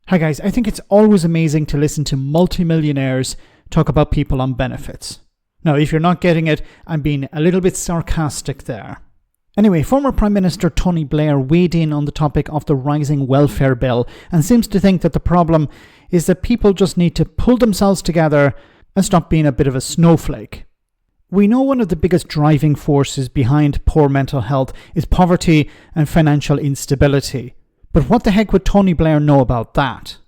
Hi guys, I think it's always amazing to listen to multimillionaires talk about people on benefits. Now, if you're not getting it, I'm being a little bit sarcastic there. Anyway, former Prime Minister Tony Blair weighed in on the topic of the rising welfare bill and seems to think that the problem is that people just need to pull themselves together and stop being a bit of a snowflake. We know one of the biggest driving forces behind poor mental health is poverty and financial instability. But what the heck would Tony Blair know about that?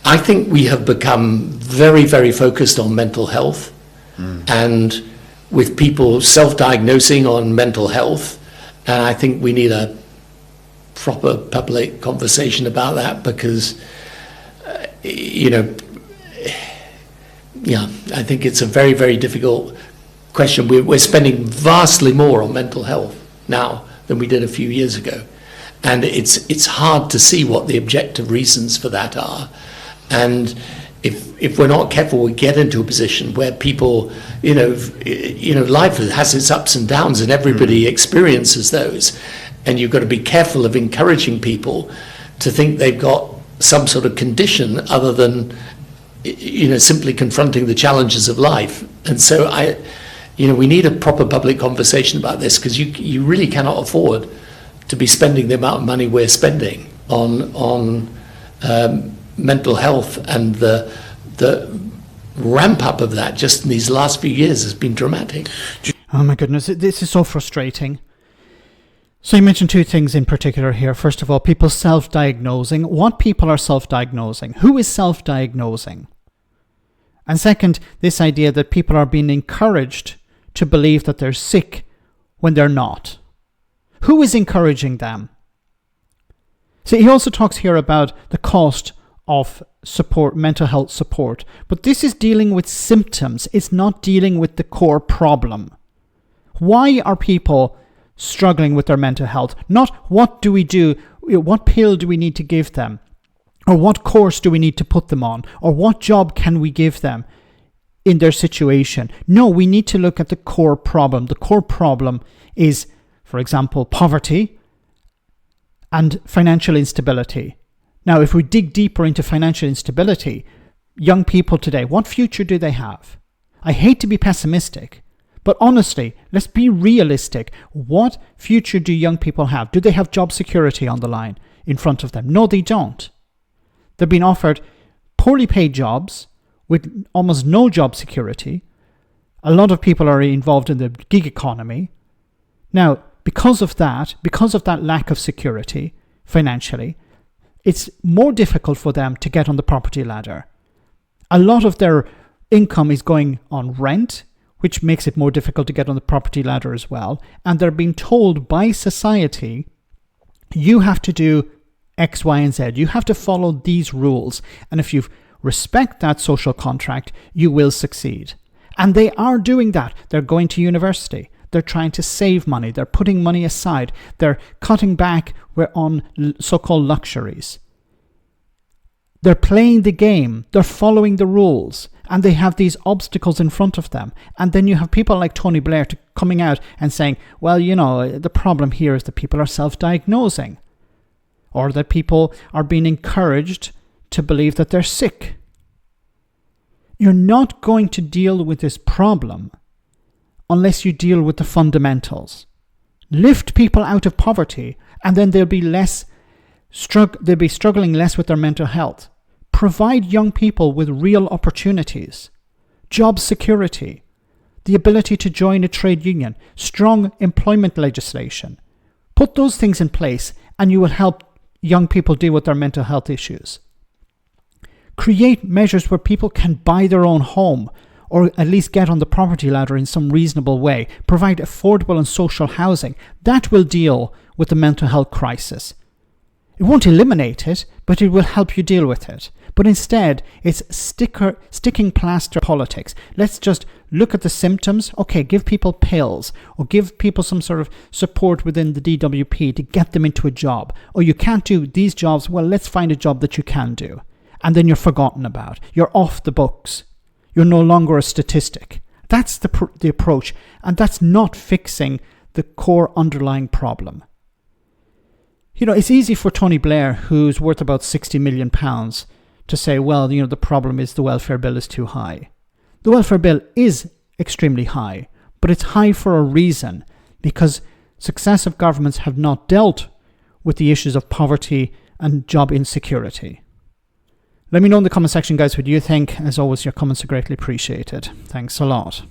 I think we have become very, very focused on mental health, and with people self-diagnosing on mental health, and I think we need a proper public conversation about that because, I think it's a very, very difficult question. We're spending vastly more on mental health now than we did a few years ago. And it's hard to see what the objective reasons for that are. And if we're not careful, we get into a position where people, life has its ups and downs and everybody experiences those. And you've got to be careful of encouraging people to think they've got some sort of condition other than, simply confronting the challenges of life. And so we need a proper public conversation about this because you really cannot afford to be spending the amount of money we're spending on mental health, and the ramp up of that just in these last few years has been dramatic. Oh my goodness, this is so frustrating. So you mentioned two things in particular here. First of all, people self-diagnosing. What people are self-diagnosing? Who is self-diagnosing? And second, this idea that people are being encouraged to believe that they're sick when they're not. Who is encouraging them? See, he also talks here about the cost of support, mental health support. But this is dealing with symptoms. It's not dealing with the core problem. Why are people struggling with their mental health? Not what do we do, what pill do we need to give them? Or what course do we need to put them on? Or what job can we give them in their situation? No, we need to look at the core problem. The core problem is, for example, poverty and financial instability. Now, if we dig deeper into financial instability, young people today, what future do they have? I hate to be pessimistic, but honestly, let's be realistic. What future do young people have? Do they have job security on the line in front of them? No, they don't. They're being offered poorly paid jobs with almost no job security. A lot of people are involved in the gig economy. Now, because of that lack of security financially, it's more difficult for them to get on the property ladder. A lot of their income is going on rent, which makes it more difficult to get on the property ladder as well. And they're being told by society, you have to do X, Y, and Z. You have to follow these rules. And if you respect that social contract, you will succeed. And they are doing that. They're going to university. They're trying to save money. They're putting money aside. They're cutting back on so-called luxuries. They're playing the game. They're following the rules. And they have these obstacles in front of them. And then you have people like Tony Blair coming out and saying, well, the problem here is that people are self-diagnosing. Or that people are being encouraged to believe that they're sick. You're not going to deal with this problem unless you deal with the fundamentals. Lift people out of poverty, and then they'll be struggling less with their mental health. Provide young people with real opportunities, job security, the ability to join a trade union, strong employment legislation. Put those things in place, and you will help young people deal with their mental health issues. Create measures where people can buy their own home, or at least get on the property ladder in some reasonable way. Provide affordable and social housing. That will deal with the mental health crisis. It won't eliminate it, but it will help you deal with it. But instead, it's sticking plaster politics. Let's just look at the symptoms. Okay, give people pills, or give people some sort of support within the DWP to get them into a job. Or you can't do these jobs. Well, let's find a job that you can do. And then you're forgotten about. You're off the books. You're no longer a statistic. That's the approach, and that's not fixing the core underlying problem. You know, it's easy for Tony Blair, who's worth about £60 million, to say, well, you know, the problem is the welfare bill is too high. The welfare bill is extremely high, but it's high for a reason, because successive governments have not dealt with the issues of poverty and job insecurity. Let me know in the comment section, guys, what you think. As always, your comments are greatly appreciated. Thanks a lot.